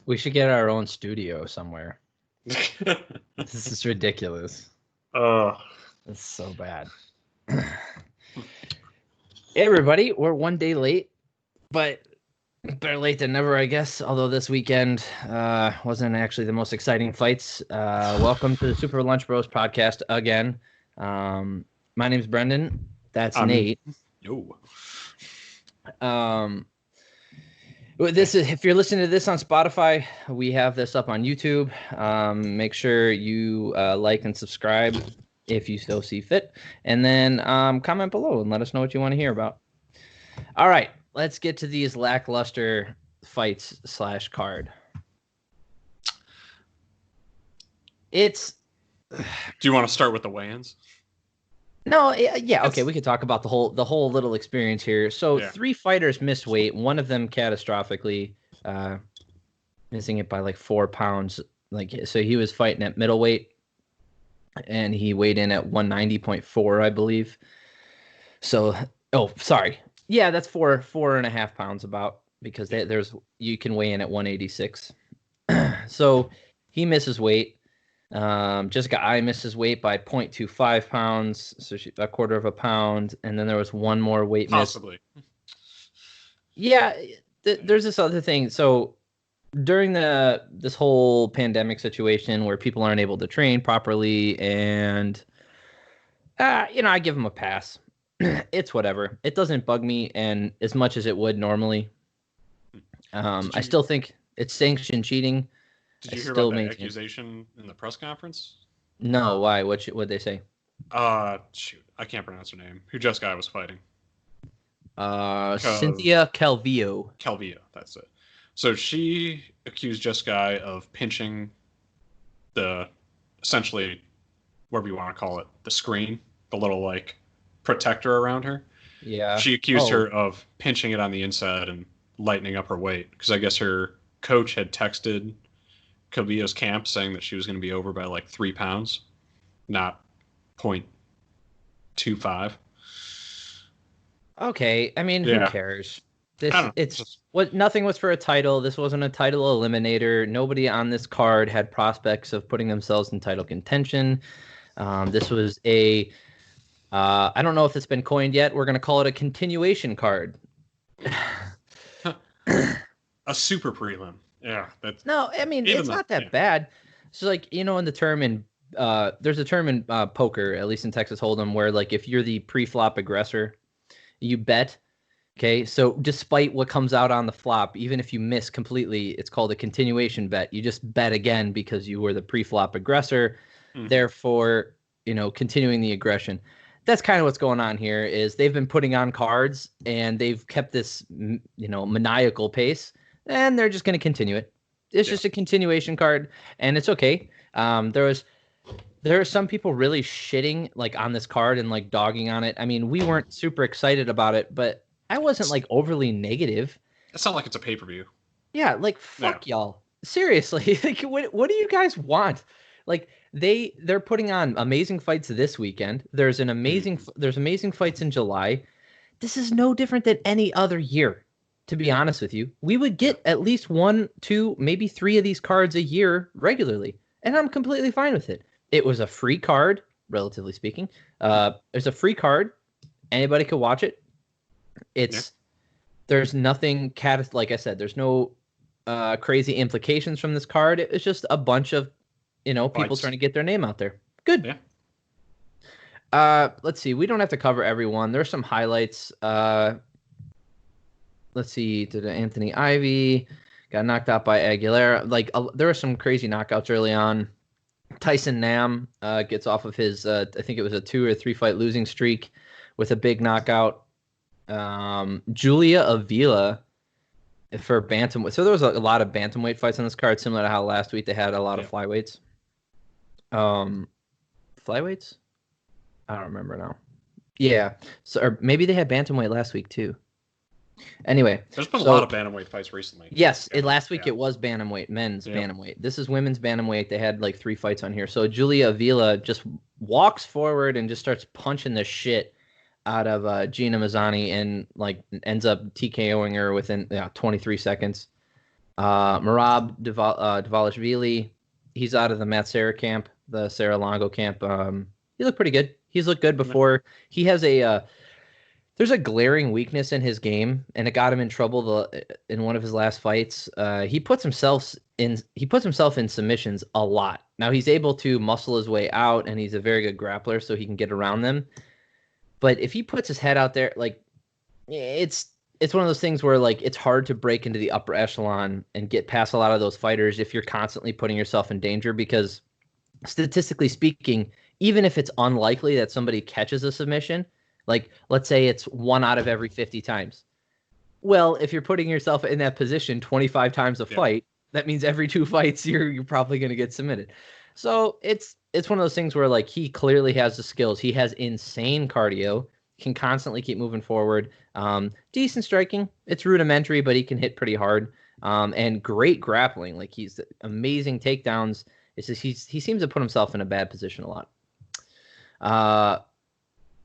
We should get our own studio somewhere. This is ridiculous. Oh, It's so bad. Hey, everybody, we're one day late, but better late than never, I guess. Although this weekend wasn't actually the most exciting fights. Welcome to the Super Lunch Bros podcast again. My name's Brendan. That's Nate. No. This is if you're listening to this on Spotify, we have this up on YouTube. Make sure you like and subscribe if you still see fit, and then comment below and let us know what you want to hear about. All right, let's get to these lackluster fights / card. It's. Do you want to start with the weigh-ins? No, yeah, okay, we could talk about the whole little experience here. So 3 fighters missed weight, one of them catastrophically, missing it by like 4 pounds. So he was fighting at middleweight, and he weighed in at 190.4, I believe. So, yeah, that's 4.5 pounds about, because you can weigh in at 186. So he misses weight. Jessica I misses weight by 0.25 pounds, so a quarter of a pound, and then there was one more weight possibly miss. Yeah, there's this other thing. So during this whole pandemic situation where people aren't able to train properly, and I give them a pass. It's whatever. It doesn't bug me, and as much as it would normally. I still think it's sanctioned cheating. Did you hear about the accusation in the press conference? No, why? What'd they say? Shoot, I can't pronounce her name. Who Jessica was fighting? Cynthia Calvillo. Calvillo, that's it. So she accused Jessica of pinching essentially, whatever you want to call it, the screen, the little protector around her. Yeah. She accused her of pinching it on the inside and lightening up her weight, because I guess her coach had texted Calvillo's camp saying that she was going to be over by 3 pounds, not 0.25. Okay, I mean, who cares? Nothing was for a title. This wasn't a title eliminator. Nobody on this card had prospects of putting themselves in title contention. This was I don't know if it's been coined yet. We're going to call it a continuation card. A super prelim. Yeah, no. I mean, it's not that bad. So, in the term there's a term in poker, at least in Texas Hold'em, where if you're the pre-flop aggressor, you bet. Okay, so despite what comes out on the flop, even if you miss completely, it's called a continuation bet. You just bet again because you were the pre-flop aggressor, therefore, continuing the aggression. That's kind of what's going on here. Is they've been putting on cards and they've kept this, maniacal pace. And they're just going to continue it. It's just a continuation card, and it's okay. There are some people really shitting on this card and dogging on it. I mean, we weren't super excited about it, but I wasn't overly negative. It's not like it's a pay-per-view. Yeah, fuck y'all. Seriously, what do you guys want? They're putting on amazing fights this weekend. There's amazing fights in July. This is no different than any other year. To be honest with you, we would get at least 1, 2, maybe 3 of these cards a year regularly, and I'm completely fine with it. It was a free card, relatively speaking. It's a free card. Anybody could watch it. There's nothing like I said, there's no crazy implications from this card. It's just a bunch of people trying to get their name out there. Good. Yeah. Let's see. We don't have to cover everyone. There's some highlights. Let's see. Did Anthony Ivy got knocked out by Aguilera? There were some crazy knockouts early on. Tyson Nam gets off of his, I think it was a 2 or 3 fight losing streak with a big knockout. Julia Avila for bantamweight. So there was a lot of bantamweight fights on this card, similar to how last week they had a lot of flyweights. Flyweights? I don't remember now. Yeah. So, or maybe they had bantamweight last week too. Anyway, there's been a lot of bantamweight fights recently. Yes, last week it was bantamweight, men's bantamweight. This is women's bantamweight. They had 3 fights on here. So Julia Avila just walks forward and just starts punching the shit out of Gina Mazzani and ends up TKOing her within 23 seconds. Merab Dvalishvili, he's out of the Matt Serra camp, the Serra Longo camp. He looked pretty good. He's looked good before. He has there's a glaring weakness in his game, and it got him in trouble in one of his last fights. He puts himself in submissions a lot. Now he's able to muscle his way out, and he's a very good grappler, so he can get around them. But if he puts his head out there, like it's one of those things where like it's hard to break into the upper echelon and get past a lot of those fighters if you're constantly putting yourself in danger, because statistically speaking, even if it's unlikely that somebody catches a submission, like let's say it's 1 out of every 50 times. Well, if you're putting yourself in that position 25 times a fight, that means every 2 fights you're probably going to get submitted. So it's one of those things where like he clearly has the skills. He has insane cardio, can constantly keep moving forward. Decent striking. It's rudimentary, but he can hit pretty hard. And great grappling. Like he's amazing takedowns. It's just he seems to put himself in a bad position a lot.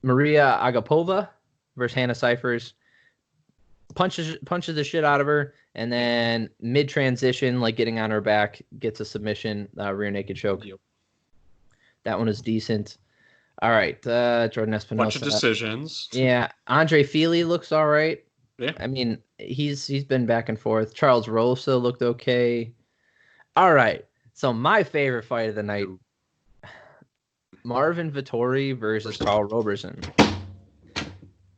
Maria Agapova versus Hannah Cyphers. Punches the shit out of her, and then mid transition, like getting on her back, gets a submission, rear naked choke. Yep. That one is decent. All right, Jordan Espinosa. Bunch of decisions. Yeah, Andre Fili looks all right. Yeah, I mean he's been back and forth. Charles Rosa looked okay. All right, so my favorite fight of the night: Marvin Vettori versus Carl Roberson.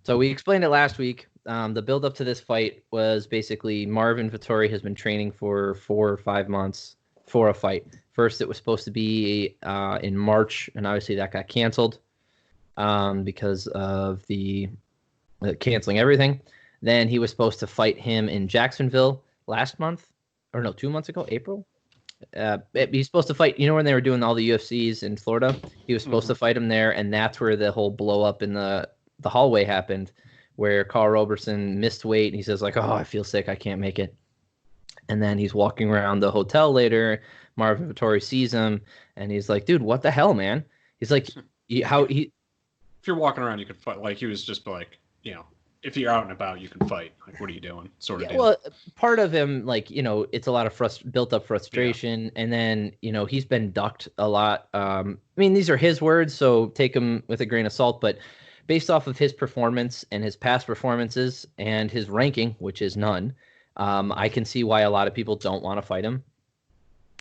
So we explained it last week. The build up to this fight was basically Marvin Vettori has been training for 4 or 5 months for a fight. First, it was supposed to be in March, and obviously that got canceled because of the canceling everything. Then he was supposed to fight him in Jacksonville last month, or no, 2 months ago, April. He's supposed to fight, when they were doing all the UFCs in Florida, he was supposed to fight him there, and that's where the whole blow up in the hallway happened, where Carl Roberson missed weight. And he says like, "Oh, I feel sick. I can't make it." And then he's walking around the hotel later. Marvin Vettori sees him, and he's like, "Dude, what the hell, man?" He's like, If you're walking around, you could fight. Like he was just like, if you're out and about, you can fight. Like, what are you doing? Sort of deal. Well, part of him, like, it's a lot of built up frustration. And then, he's been ducked a lot. I mean, these are his words, so take them with a grain of salt. But based off of his performance and his past performances and his ranking, which is none, I can see why a lot of people don't want to fight him.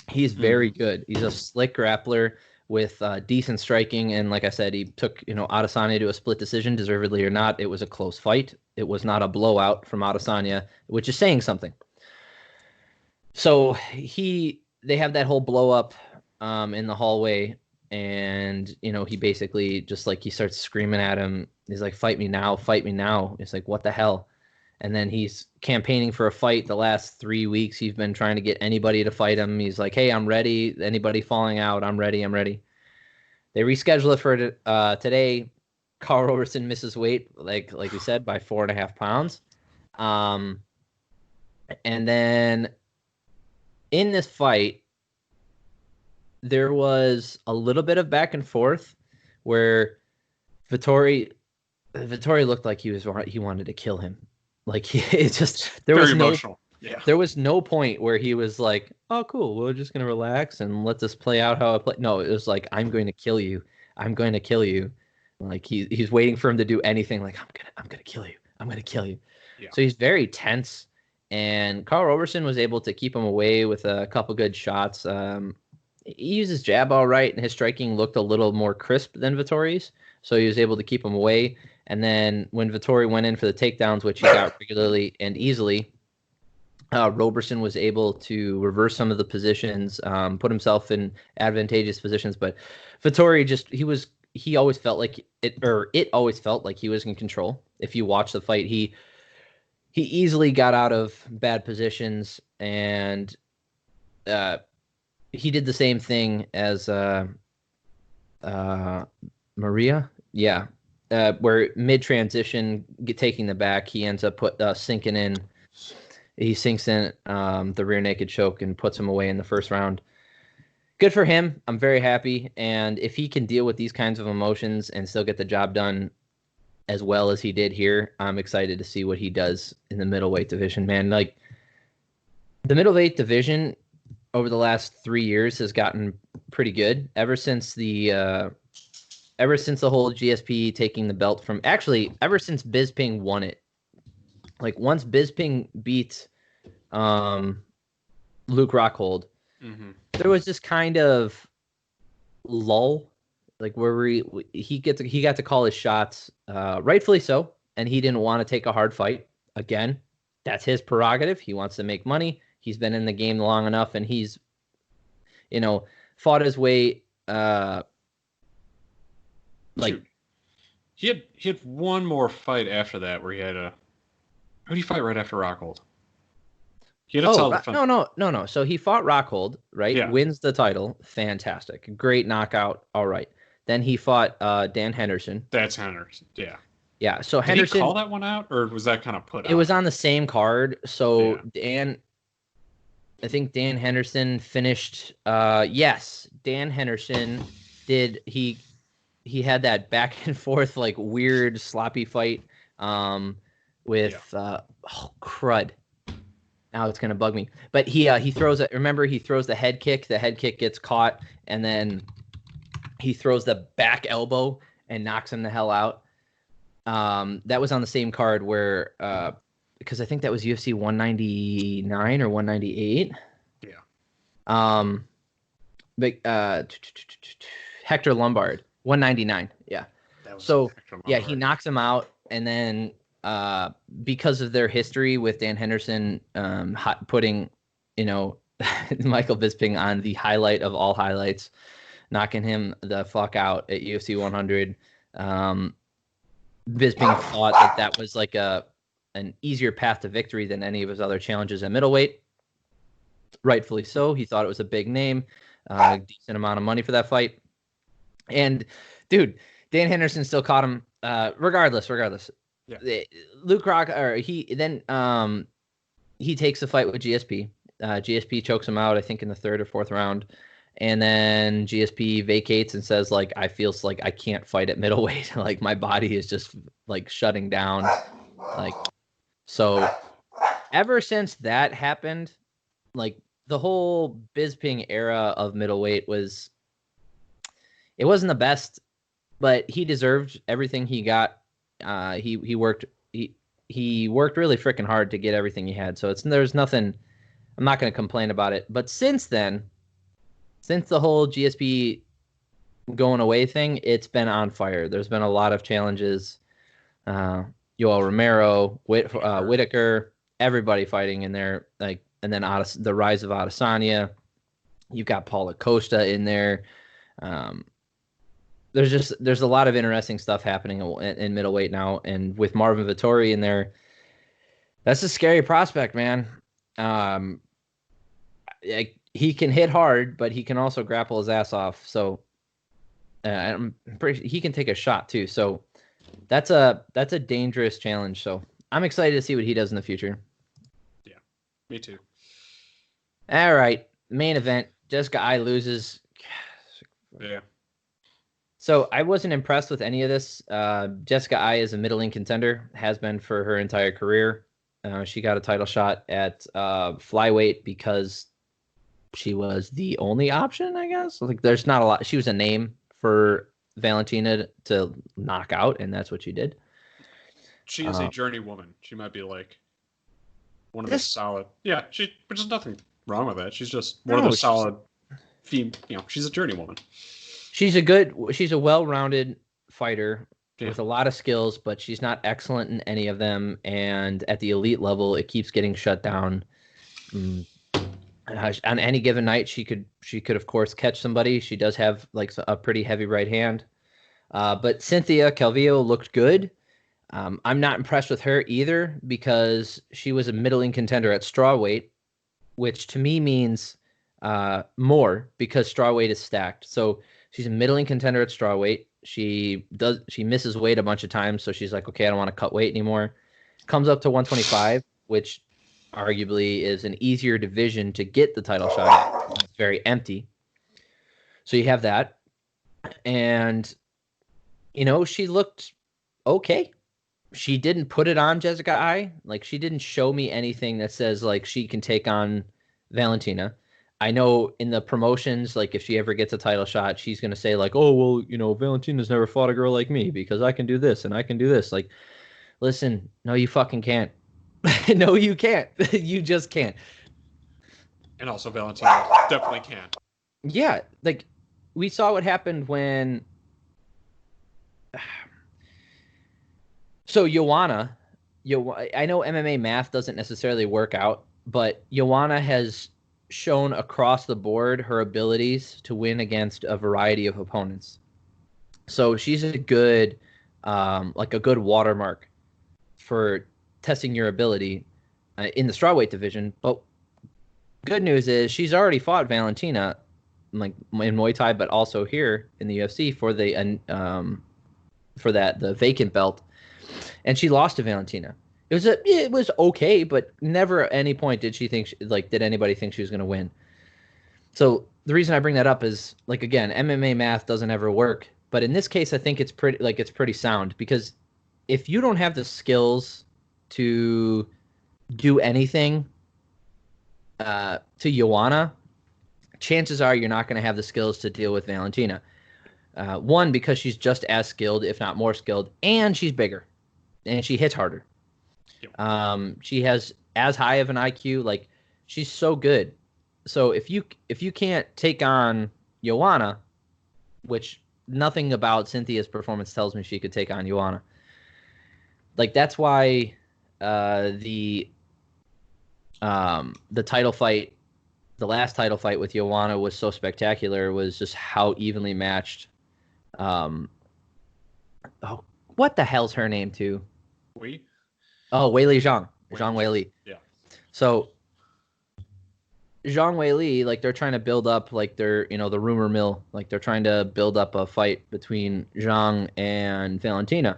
He's very good. He's a slick grappler with decent striking. And like I said, he took, Adesanya to a split decision, deservedly or not. It was a close fight. It was not a blowout from Adesanya, which is saying something. So they have that whole blow up in the hallway. And, he basically just like he starts screaming at him. He's like, "Fight me now, fight me now." It's like, what the hell? And then he's campaigning for a fight. The last 3 weeks, he's been trying to get anybody to fight him. He's like, "Hey, I'm ready. Anybody falling out, I'm ready. They reschedule it for today. Carl Roberson misses weight, like we said, by 4.5 pounds. And then in this fight, there was a little bit of back and forth where Vettori looked like he wanted to kill him. Like there was no point where he was like, "Oh, cool, we're just gonna relax and let this play out how it play." No, it was like, "I'm going to kill you. I'm going to kill you." Like he's waiting for him to do anything. Like, I'm gonna kill you. I'm gonna kill you. Yeah. So he's very tense, and Carl Roberson was able to keep him away with a couple good shots. He used his jab all right, and his striking looked a little more crisp than Vettori's, so he was able to keep him away. And then when Vettori went in for the takedowns, which he got regularly and easily, Roberson was able to reverse some of the positions, put himself in advantageous positions. But Vettori it always felt like he was in control. If you watch the fight, he easily got out of bad positions, and he did the same thing as Maria. Yeah. Where mid-transition, taking the back, he ends up sinking in. He sinks in the rear naked choke and puts him away in the first round. Good for him. I'm very happy. And if he can deal with these kinds of emotions and still get the job done as well as he did here, I'm excited to see what he does in the middleweight division, man. Like, The middleweight division over the last 3 years has gotten pretty good ever since the whole GSP taking the belt from, actually ever since Bisping won it. Like once Bisping beat Luke Rockhold, there was this kind of lull, like where he got to call his shots, rightfully so, and he didn't want to take a hard fight. Again, that's his prerogative. He wants to make money. He's been in the game long enough, and he's, fought his way. He had one more fight after that where he had a. Who did he fight right after Rockhold? He had a solid fight. No. So he fought Rockhold, right? Yeah. Wins the title. Fantastic. Great knockout. All right. Then he fought Dan Henderson. That's Henderson. Yeah. Yeah. So Did Henderson. Did he call that one out, or was that kind of put out? It was on the same card. So yeah. I think Dan Henderson finished. Yes, Dan Henderson did. He had that back and forth, like weird sloppy fight. With crud. Now it's gonna bug me. But he throws it. Remember, he throws the head kick. The head kick gets caught, and then he throws the back elbow and knocks him the hell out. That was on the same card where, because I think that was UFC 199 or 198. Yeah. But Hector Lombard, 199. Yeah. So yeah, he knocks him out, and then because of their history with Dan Henderson putting, Michael Bisping on the highlight of all highlights, knocking him the fuck out at UFC 100. Bisping thought that was like an easier path to victory than any of his other challenges at middleweight. Rightfully so. He thought it was a big name, decent amount of money for that fight. And dude, Dan Henderson still caught him. Regardless. Yeah. Luke Rock, or he takes the fight with GSP. GSP chokes him out, I think, in the 3rd or 4th round. And then GSP vacates and says, like, I feel like I can't fight at middleweight. Like, my body is just, like, shutting down. Like, so ever since that happened, like, the whole Bisping era of middleweight it wasn't the best, but he deserved everything he got. He worked really freaking hard to get everything he had. So there's nothing, I'm not going to complain about it. But since then, since the whole GSP going away thing, it's been on fire. There's been a lot of challenges. Yoel Romero, Whitaker, everybody fighting in there. Like, and then the rise of Adesanya. You've got Paulo Costa in there. There's a lot of interesting stuff happening in middleweight now, and with Marvin Vettori in there, that's a scary prospect, man. He can hit hard, but he can also grapple his ass off. So I'm pretty sure he can take a shot too. So that's a dangerous challenge. So I'm excited to see what he does in the future. Yeah, me too. All right, main event. Jessica Ai loses. Yeah. So I wasn't impressed with any of this. Jessica Ai is a middling contender, has been for her entire career. She got a title shot at flyweight because she was the only option, I guess. Like, there's not a lot. She was a name for Valentina to knock out, and that's what she did. She is a journey woman. She might be like one of the solid. Yeah, which is nothing wrong with that. She's just one of the solid. She's a journey woman. She's a well-rounded fighter with a lot of skills, but she's not excellent in any of them. And at the elite level, it keeps getting shut down. On any given night, she could of course catch somebody. She does have like a pretty heavy right hand. But Cynthia Calvillo looked good. I'm not impressed with her either because she was a middling contender at strawweight, which to me means more because strawweight is stacked. So she's a middling contender at strawweight. She misses weight a bunch of times, so she's like, okay, I don't want to cut weight anymore. Comes up to 125, which arguably is an easier division to get the title shot at. It's very empty. So you have that. And, she looked okay. She didn't put it on Jessica Ai. Like, she didn't show me anything that says, like, she can take on Valentina. I know in the promotions, like if she ever gets a title shot, she's gonna say like, "Oh well, Valentina's never fought a girl like me because I can do this and I can do this." Like, listen, no, you fucking can't. No, you can't. You just can't. And also, Valentina definitely can. Yeah, like we saw what happened when. So Joanna, I know MMA math doesn't necessarily work out, but Joanna has shown across the board her abilities to win against a variety of opponents. So she's a good, like a good watermark for testing your ability in the strawweight division. But good news is she's already fought Valentina, like in Muay Thai, but also here in the UFC for the vacant belt, and she lost to Valentina. It was okay, but never at any point did she think did anybody think she was going to win. So the reason I bring that up is like again, MMA math doesn't ever work, but in this case, I think it's pretty sound because if you don't have the skills to do anything to Joanna, chances are you're not going to have the skills to deal with Valentina. One, because she's just as skilled, if not more skilled, and she's bigger, and she hits harder. Yep. She has as high of an IQ. Like she's so good. So if you can't take on Joanna, which nothing about Cynthia's performance tells me she could take on Joanna. Like that's why the title fight, the last title fight with Joanna was so spectacular. Was just how evenly matched. What the hell's her name too? Wei? Oh, Weili Zhang. Zhang Weili. Yeah. So Zhang Weili, like they're trying to build up like the rumor mill, like they're trying to build up a fight between Zhang and Valentina.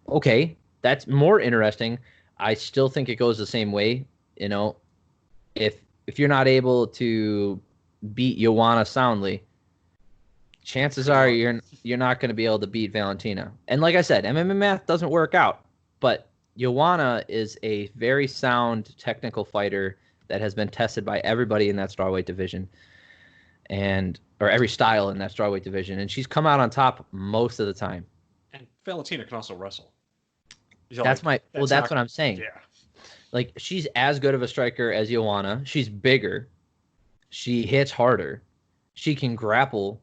Okay, that's more interesting. I still think it goes the same way. If you're not able to beat Joanna soundly, chances are you're not going to be able to beat Valentina. And like I said, MMA math doesn't work out, but Joanna is a very sound technical fighter that has been tested by everybody in that strawweight division, or every style in that strawweight division, and she's come out on top most of the time. And Valentina can also wrestle. That's what I'm saying. Yeah. Like she's as good of a striker as Joanna. She's bigger. She hits harder. She can grapple.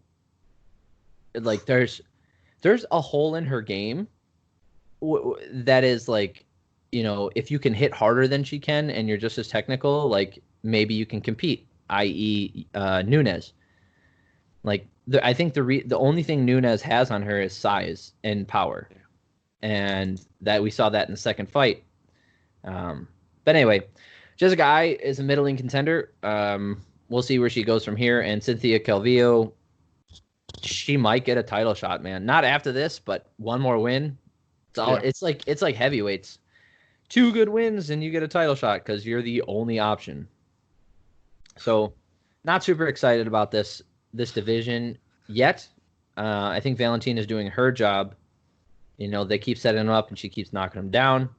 Like there's a hole in her game that is like, if you can hit harder than she can and you're just as technical, like maybe you can compete, i.e. Nunes. Like I think the only thing Nunes has on her is size and power. Yeah. And that we saw that in the second fight. But anyway, Jessica Eye is a middling contender. We'll see where she goes from here. And Cynthia Calvillo, she might get a title shot, man. Not after this, but one more win. It's like heavyweights. 2 good wins and you get a title shot because you're the only option. So, not super excited about this division yet. I think Valentina is doing her job. They keep setting them up and she keeps knocking them down.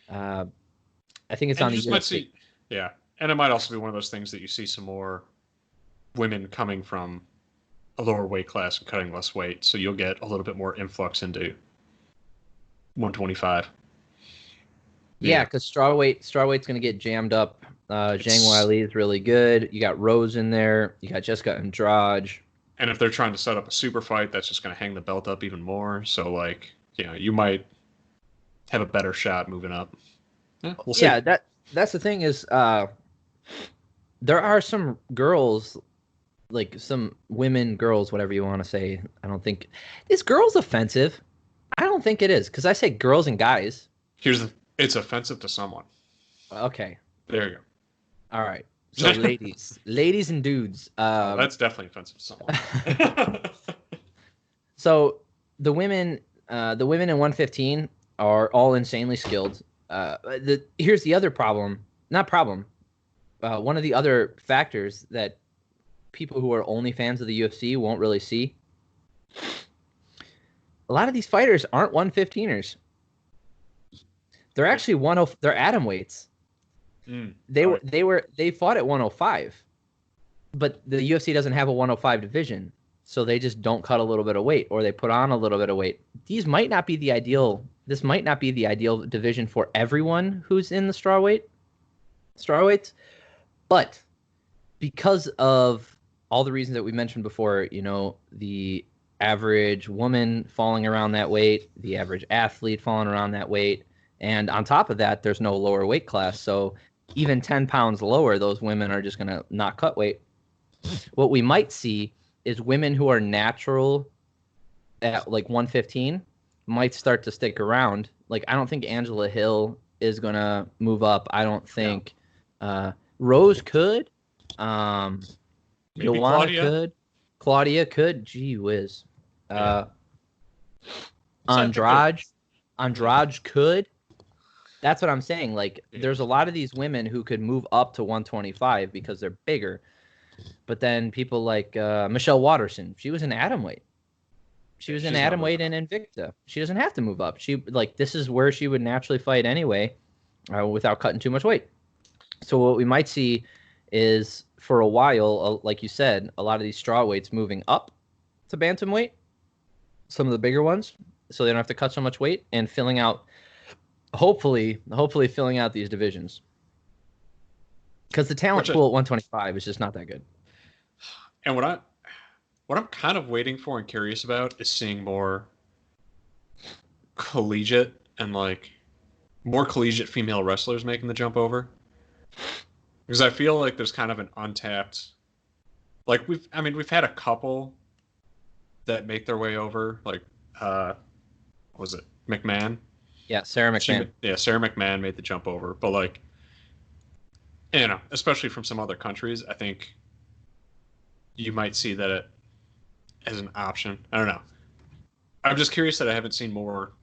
I think it's on the UFC. Yeah, and it might also be one of those things that you see some more women coming from a lower weight class and cutting less weight, so you'll get a little bit more influx into 125. Yeah, because strawweight's going to get jammed up. Zhang Weili is really good. You got Rose in there. You got Jessica Andrade. And if they're trying to set up a super fight, that's just going to hang the belt up even more. So, you might have a better shot moving up. Yeah, we'll see. Yeah, that's the thing is, there are some girls, like some women, girls, whatever you want to say. I don't think is girls offensive. I don't think it is because I say girls and guys. It's offensive to someone. Okay. There you go. All right. So ladies and dudes. That's definitely offensive to someone. So the women in 115 are all insanely skilled. Here's the other problem. Not problem. One of the other factors that people who are only fans of the UFC won't really see. A lot of these fighters aren't 115ers. They're actually they're atom weights. They fought at 105, but the UFC doesn't have a 105 division, so they just don't cut a little bit of weight, or they put on a little bit of weight. This might not be the ideal division for everyone who's in the strawweights, but because of all the reasons that we mentioned before, the average woman falling around that weight, the average athlete falling around that weight, and on top of that, there's no lower weight class, so even 10 pounds lower, those women are just going to not cut weight. What we might see is women who are natural at like 115 might start to stick around. Like, I don't think Angela Hill is going to move up. I don't think Rose could. Joanna could. Claudia could. Gee whiz. Andrade could. That's what I'm saying. Like, there's a lot of these women who could move up to 125 because they're bigger. But then people like Michelle Watterson, she was an atomweight. She was an atomweight in Invicta. She doesn't have to move up. This is where she would naturally fight anyway, without cutting too much weight. So what we might see is, for a while, like you said, a lot of these strawweights moving up to bantamweight, some of the bigger ones, so they don't have to cut so much weight, and filling out, hopefully filling out these divisions. Because the talent pool at 125 is just not that good. And what I'm kind of waiting for and curious about is seeing more collegiate and like more collegiate female wrestlers making the jump over. Because I feel like there's kind of an untapped, like we've had a couple that make their way over, like what was it, McMahon? Yeah, Sarah McMahon. Sarah McMahon made the jump over, but like, especially from some other countries, I think you might see that as an option. I don't know. I'm just curious that I haven't seen more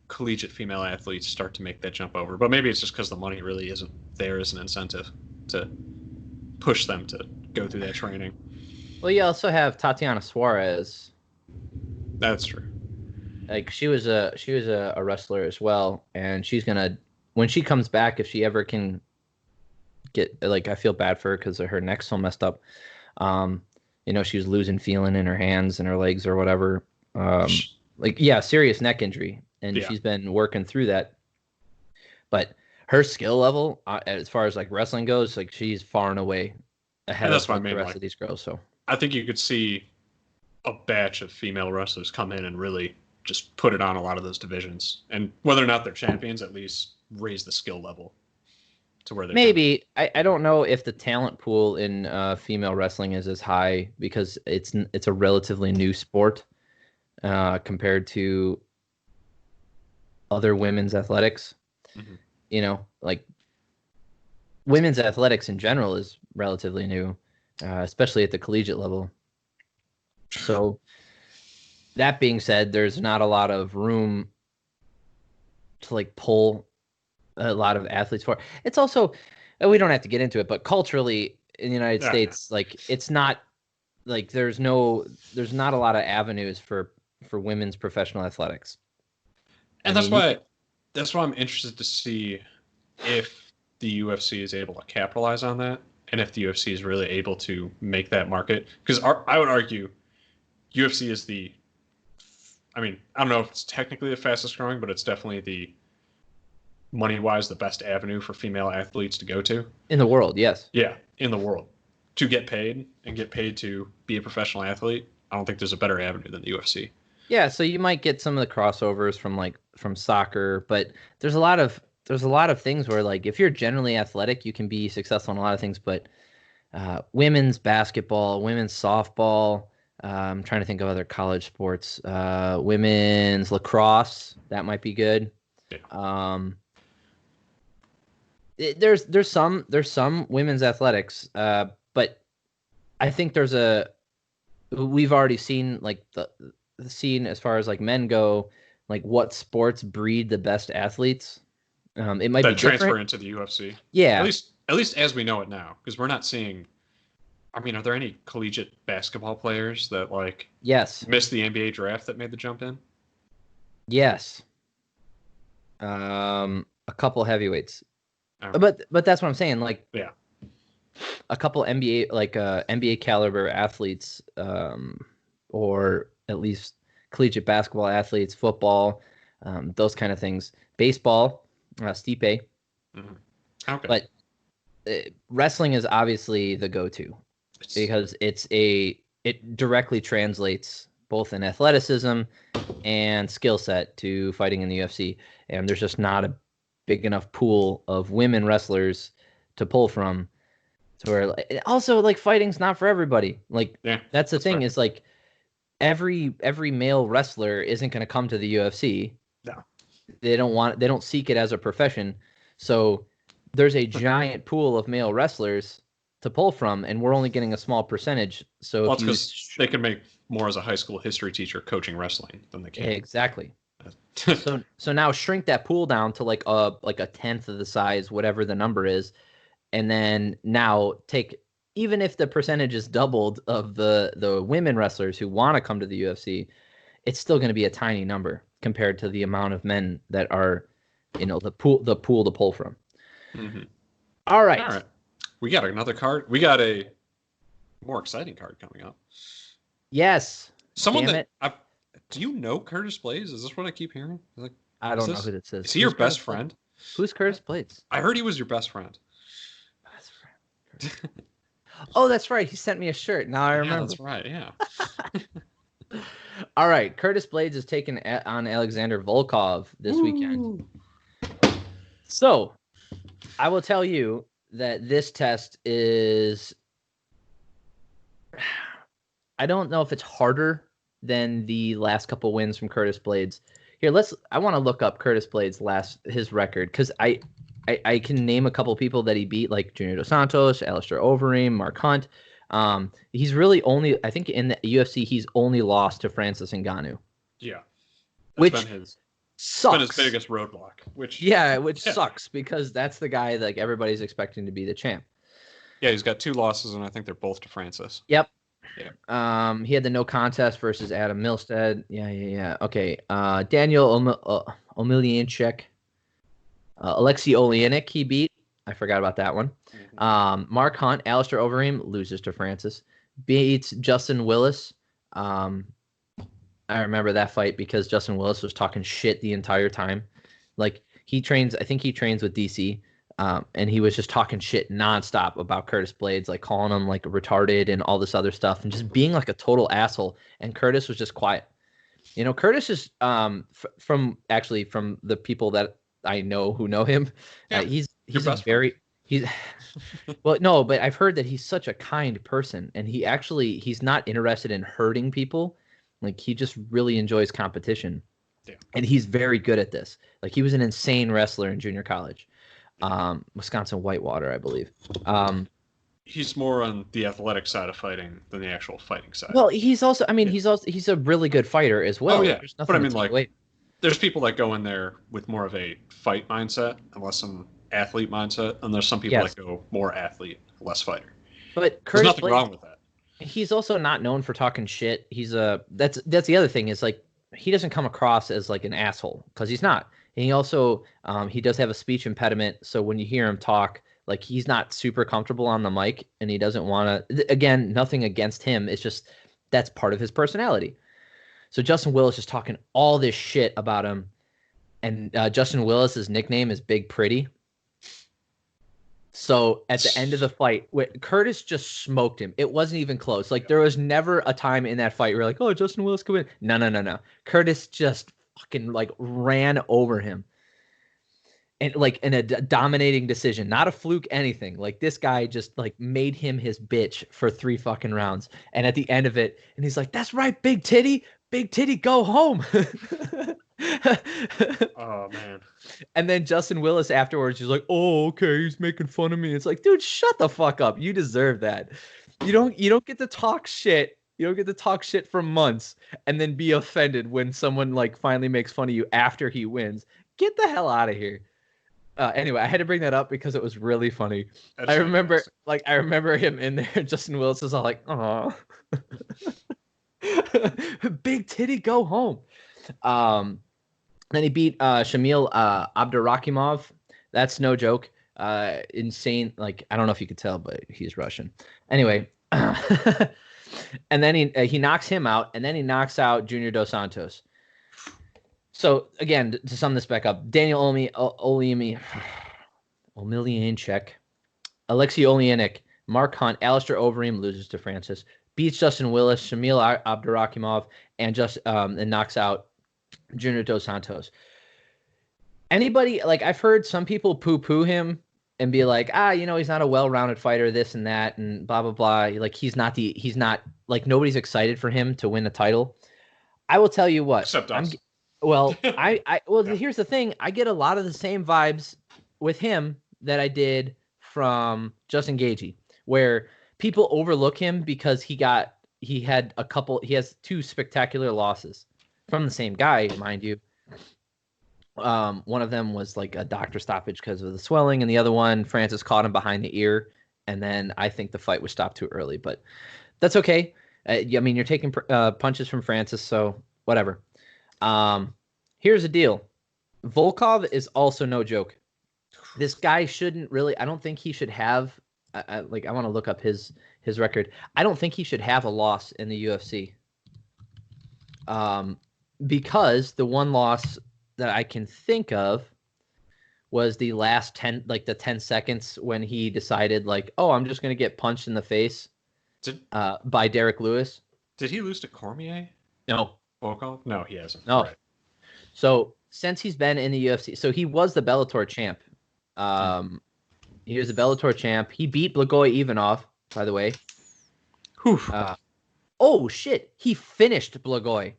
collegiate female athletes start to make that jump over, but maybe it's just because the money really isn't there as an incentive to push them to go through that training. Well, you also have Tatiana Suarez. That's true. Like, she was a wrestler as well, and she's gonna, when she comes back, if she ever can get, like, I feel bad for her because her neck's so messed up. She was losing feeling in her hands and her legs or whatever. Serious neck injury, and she's been working through that. But her skill level, as far as like wrestling goes, like, she's far and away ahead of the rest of these girls. So I think you could see a batch of female wrestlers come in and really just put it on a lot of those divisions, and whether or not they're champions, at least raise the skill level to where they maybe. I don't know if the talent pool in female wrestling is as high because it's a relatively new sport compared to other women's athletics. Mm-hmm. Like, women's athletics in general is relatively new, especially at the collegiate level. So that being said, there's not a lot of room to like pull a lot of athletes for. It's also, we don't have to get into it, but culturally in the United States, like, it's not like there's not a lot of avenues for women's professional athletics. And that's why I'm interested to see if the UFC is able to capitalize on that, and if the UFC is really able to make that market. Because I would argue UFC is I don't know if it's technically the fastest growing, but it's definitely the money-wise the best avenue for female athletes to go to. In the world, yes. Yeah, in the world. To get paid to be a professional athlete, I don't think there's a better avenue than the UFC. Yeah, so you might get some of the crossovers from soccer, but there's a lot of things where, like, if you're generally athletic, you can be successful in a lot of things, but women's basketball, women's softball, I'm trying to think of other college sports, women's lacrosse, that might be good. Yeah. There's some women's athletics, but I think we've already seen like the scene as far as like men go, like what sports breed the best athletes. It might be transfer into the UFC. Yeah, at least as we know it now, because we're not seeing. Are there any collegiate basketball players that missed the NBA draft that made the jump in? Yes. A couple heavyweights. But that's what I'm saying. Like, yeah, a couple NBA caliber athletes, or at least collegiate basketball athletes, football, those kind of things. Baseball, Stipe. Mm-hmm. Okay. But wrestling is obviously the go-to because it directly translates both in athleticism and skill set to fighting in the UFC. And there's just not a big enough pool of women wrestlers to pull from. To where also, like, fighting's not for everybody. Like, that's the thing, is like every male wrestler isn't going to come to the UFC. No. They don't seek it as a profession. So there's a giant pool of male wrestlers to pull from, and we're only getting a small percentage. So it's because they can make more as a high school history teacher coaching wrestling than they can. Exactly. so now shrink that pool down to like a tenth of the size, whatever the number is, and then now take, even if the percentage is doubled of the women wrestlers who want to come to the UFC, it's still going to be a tiny number compared to the amount of men that are, the pool to pull from. Mm-hmm. All right. We got another card. We got a more exciting card coming up. Yes. Someone do you know Curtis Blaydes? Is this what I keep hearing? Like, I don't know who this is. Is he your best friend? Who's Curtis Blaydes? I heard he was your best friend. Best friend. Oh, that's right. He sent me a shirt. Now I remember. Yeah, that's right. Yeah. All right. Curtis Blaydes is taking on Alexander Volkov this weekend. So I will tell you that this test is, I don't know if it's harder than the last couple wins from Curtis Blaydes. Here, I want to look up Curtis Blaydes' his record, because I can name a couple people that he beat, like Junior Dos Santos, Alistair Overeem, Mark Hunt. He's really only, I think in the UFC, he's only lost to Francis Ngannou. Yeah. Which sucks. Been his biggest roadblock. Which sucks, because that's the guy like everybody's expecting to be the champ. Yeah, he's got 2 losses, and I think they're both to Francis. Yep. Yeah. He had the no contest versus Adam Milstead. Yeah. Okay. Daniel Omelianchik. Alexei Oleanic he beat. I forgot about that one. Mm-hmm. Mark Hunt, Alistair Overeem loses to Francis. Beats Justin Willis. I remember that fight because Justin Willis was talking shit the entire time. Like, I think he trains with DC. And he was just talking shit nonstop about Curtis Blaydes, like calling him like retarded and all this other stuff, and just being like a total asshole. And Curtis was just quiet. Curtis is from the people that I know who know him. Yeah, he's well, no, but I've heard that he's such a kind person, and he's not interested in hurting people. Like, he just really enjoys competition. Yeah. And he's very good at this. Like, he was an insane wrestler in junior college. Wisconsin Whitewater, I believe. He's more on the athletic side of fighting than the actual fighting side. Well, he's also, he's a really good fighter as well. Oh, yeah. But I mean, like, there's people that go in there with more of a fight mindset and less an athlete mindset, and there's some people that go more athlete, less fighter. But there's nothing wrong with that. He's also not known for talking shit. He's that's the other thing, is like, he doesn't come across as like an asshole, because he's not. And he also, he does have a speech impediment. So when you hear him talk, like, he's not super comfortable on the mic, and he doesn't want to, again, nothing against him. It's just, that's part of his personality. So Justin Willis is talking all this shit about him. And Justin Willis's nickname is Big Pretty. So at the end of the fight, Curtis just smoked him. It wasn't even close. Like, there was never a time in that fight where you're like, oh, Justin Willis could win. No. Curtis just fucking like ran over him, and like in a dominating decision, not a fluke, anything. Like, this guy just like made him his bitch for 3 fucking rounds. And at the end of it, and he's like, that's right, big titty, go home. Oh man. And then Justin Willis afterwards, he's like, oh, okay, he's making fun of me. It's like, dude, shut the fuck up. You deserve that. You don't get to talk shit. You don't get to talk shit for months and then be offended when someone like finally makes fun of you after he wins. Get the hell out of here. Anyway, I had to bring that up because it was really funny. I remember him in there. Justin Willis is all like, oh, big titty, go home. Then he beat Shamil Abdurakhimov. That's no joke. insane. Like, I don't know if you could tell, but he's Russian. Anyway, and then he knocks him out, and then he knocks out Junior Dos Santos. So again, to sum this back up, Daniel Omelianchuk, Alexei Oleinik, Mark Hunt, Alistair Overeem loses to Francis, beats Justin Willis, Shamil Abdurakhimov, and knocks out Junior Dos Santos. Anybody, like, I've heard some people poo-poo him and be like, he's not a well-rounded fighter, this and that, and blah, blah, blah. Like, he's not, nobody's excited for him to win a title. I will tell you what. Except us. Here's the thing. I get a lot of the same vibes with him that I did from Justin Gaethje, where people overlook him because he has 2 spectacular losses from the same guy, mind you. One of them was like a doctor stoppage because of the swelling, and the other one, Francis caught him behind the ear, and then I think the fight was stopped too early, but that's okay. You're taking punches from Francis, so whatever. Here's the deal. Volkov is also no joke. This guy shouldn't really, I don't think he should have, I want to look up his record. I don't think he should have a loss in the UFC. Because the one loss that I can think of was the last 10 seconds when he decided, I'm just going to get punched in the face by Derek Lewis. Did he lose to Cormier? No. Volkov? No, he hasn't. No. Right. So since he's been in the UFC, so he was the Bellator champ. He was the Bellator champ. He beat Blagoy Ivanov, by the way. Oh, shit. He finished Blagoy.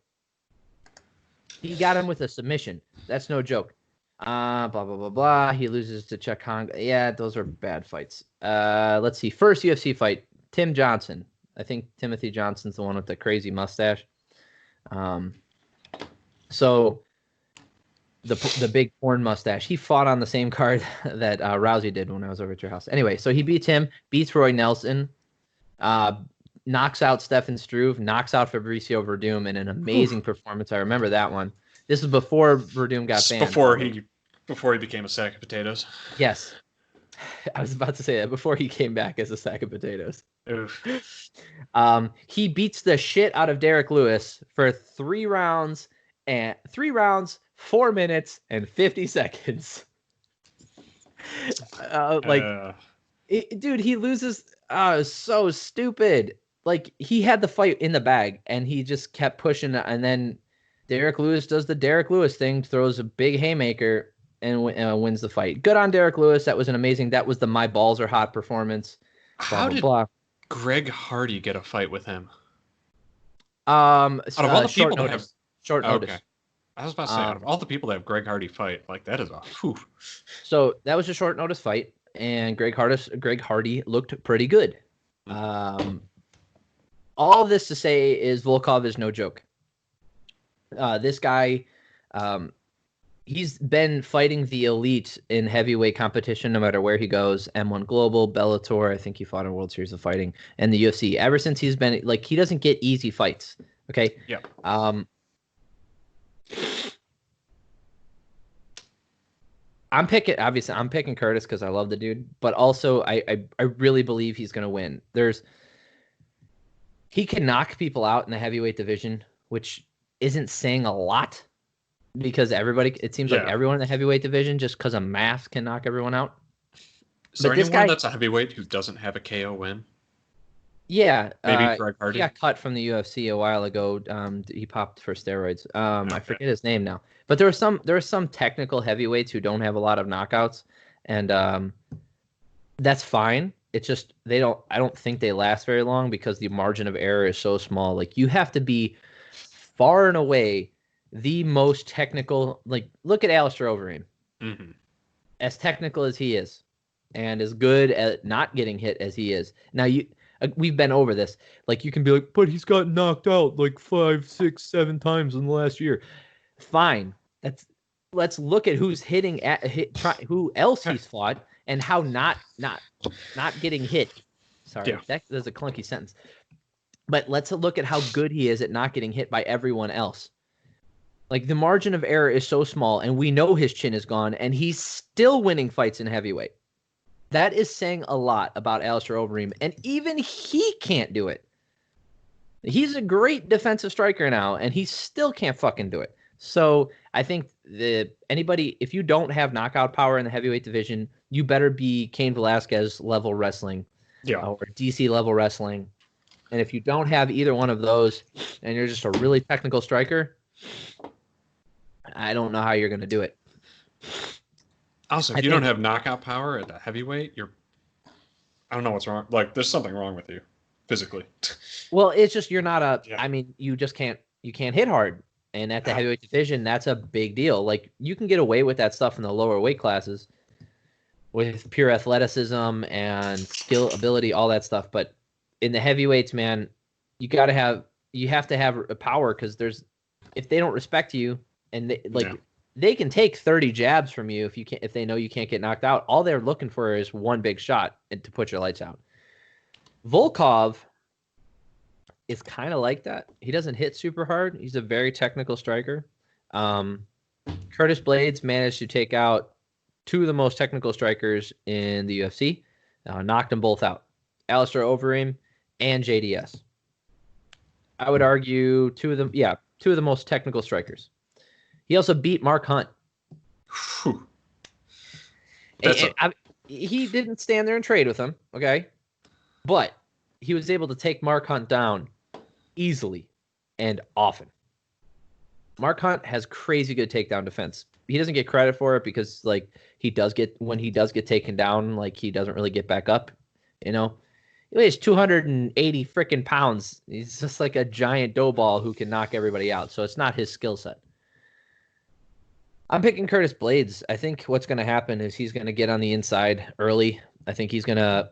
He got him with a submission. That's no joke. Blah, blah, blah, blah. He loses to Chuck Hong. Yeah, those are bad fights. Let's see. First UFC fight, Tim Johnson. I think Timothy Johnson's the one with the crazy mustache. So the big porn mustache. He fought on the same card that Rousey did when I was over at your house. Anyway, so he beats him, beats Roy Nelson, knocks out Stefan Struve, knocks out Fabricio Verdum in an amazing performance. I remember that one. This was before Verdum got banned. Before he became a sack of potatoes. Yes. I was about to say that, before he came back as a sack of potatoes. Oof. He beats the shit out of Derek Lewis for 3 rounds, 4 minutes, and 50 seconds. Dude, he loses. So stupid. Like, he had the fight in the bag, and he just kept pushing, and then Derek Lewis does the Derek Lewis thing, throws a big haymaker, and wins the fight. Good on Derek Lewis. That was that was the my balls are hot performance. How did Greg Hardy get a fight with him? Out of all the people that have short notice. Okay. I was about to say, out of all the people that have Greg Hardy fight, that is a whew. So that was a short notice fight, and Greg Hardy looked pretty good. All of this to say is Volkov is no joke. This guy, he's been fighting the elite in heavyweight competition no matter where he goes. M1 Global, Bellator, I think he fought in World Series of Fighting, and the UFC. Ever since he's been, he doesn't get easy fights. Okay? Yeah. I'm picking Curtis because I love the dude, but also I really believe he's going to win. He can knock people out in the heavyweight division, which isn't saying a lot because it seems like everyone in the heavyweight division, just because of math, can knock everyone out. Is there anyone that's a heavyweight who doesn't have a KO win? Yeah. Maybe Greg Hardy? He got cut from the UFC a while ago. He popped for steroids. Okay. I forget his name now. But there are some technical heavyweights who don't have a lot of knockouts, and that's fine. It's just I don't think they last very long because the margin of error is so small. You have to be far and away the most technical. Look at Alistair Overeem. Mm-hmm. As technical as he is, and as good at not getting hit as he is. Now we've been over this. You can be like, but he's got knocked out 5, 6, 7 times in the last year. Fine. Let's look at who's hitting who else he's fought and how not getting hit. Sorry, that's a clunky sentence. But let's look at how good he is at not getting hit by everyone else. The margin of error is so small, and we know his chin is gone, and he's still winning fights in heavyweight. That is saying a lot about Alistair Overeem, and even he can't do it. He's a great defensive striker now, and he still can't fucking do it. So I think anybody, if you don't have knockout power in the heavyweight division, you better be Cain Velasquez level wrestling, or DC level wrestling. And if you don't have either one of those, and you're just a really technical striker, I don't know how you're going to do it. Also, if you don't have knockout power at the heavyweight, I don't know what's wrong. Like, there's something wrong with you physically. Well, it's just you're not a. Yeah. I mean, you can't hit hard, and at the heavyweight division, that's a big deal. Like, you can get away with that stuff in the lower weight classes with pure athleticism and skill, ability, all that stuff, but in the heavyweights, man, you have to have a power, because if they don't respect you, and they can take 30 jabs from you if they know you can't get knocked out. All they're looking for is one big shot to put your lights out. Volkov is kind of like that. He doesn't hit super hard. He's a very technical striker. Curtis Blaydes managed to take out two of the most technical strikers in the UFC, knocked them both out. Alistair Overeem and JDS. I would argue two of the most technical strikers. He also beat Mark Hunt. He didn't stand there and trade with him, okay? But he was able to take Mark Hunt down easily and often. Mark Hunt has crazy good takedown defense. He doesn't get credit for it because, like, when he does get taken down, like, he doesn't really get back up, you know? He weighs 280 freaking pounds. He's just like a giant dough ball who can knock everybody out. So it's not his skill set. I'm picking Curtis Blaydes. I think what's going to happen is he's going to get on the inside early. I think he's going to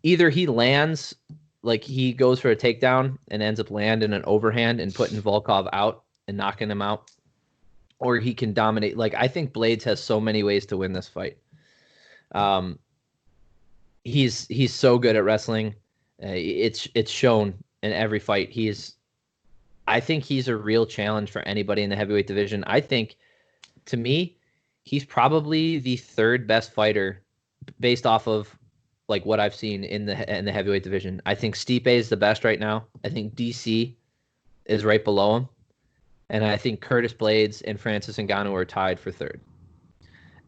either he lands, like he goes for a takedown and ends up landing an overhand and putting Volkov out and knocking him out, or he can dominate. Like, I think Blaydes has so many ways to win this fight. He's so good at wrestling. It's shown in every fight. I think he's a real challenge for anybody in the heavyweight division. I think, to me, he's probably the third best fighter based off of, like, what I've seen in the heavyweight division. I think Stipe is the best right now. I think DC is right below him, and I think Curtis Blaydes and Francis Ngannou are tied for third.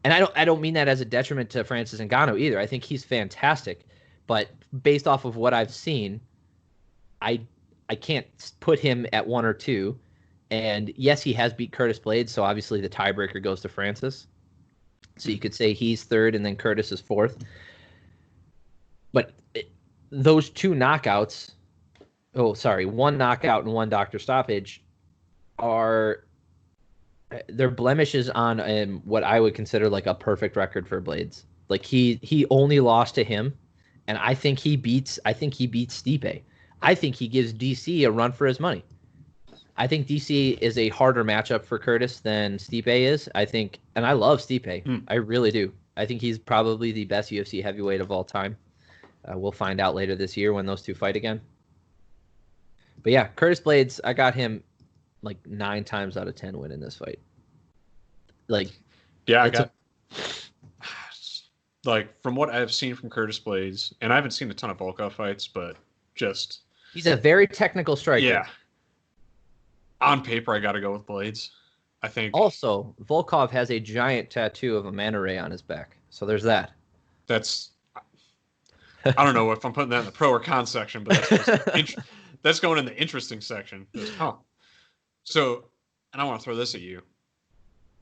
And I don't mean that as a detriment to Francis Ngannou either. I think he's fantastic, but based off of what I've seen, I can't put him at 1 or 2. And yes, he has beat Curtis Blaydes, so obviously the tiebreaker goes to Francis. So you could say he's third and then Curtis is fourth. But those two knockouts, one knockout and one doctor stoppage, they're blemishes on what I would consider like a perfect record for Blaydes. Like, he only lost to him, and I think he beats Stipe. I think he gives DC a run for his money. I think DC is a harder matchup for Curtis than Stipe is. And I love Stipe. I really do. I think he's probably the best UFC heavyweight of all time. We'll find out later this year when those two fight again. But yeah, Curtis Blaydes, I got him like 9 times out of 10 winning this fight. Like, yeah, like, from what I've seen from Curtis Blaydes, and I haven't seen a ton of Volkov fights, but just he's a very technical striker. Yeah. On paper, I got to go with Blaydes. I think. Also, Volkov has a giant tattoo of a manta ray on his back, so there's that. I don't know if I'm putting that in the pro or con section, but that's going in the interesting section. So, and I want to throw this at you.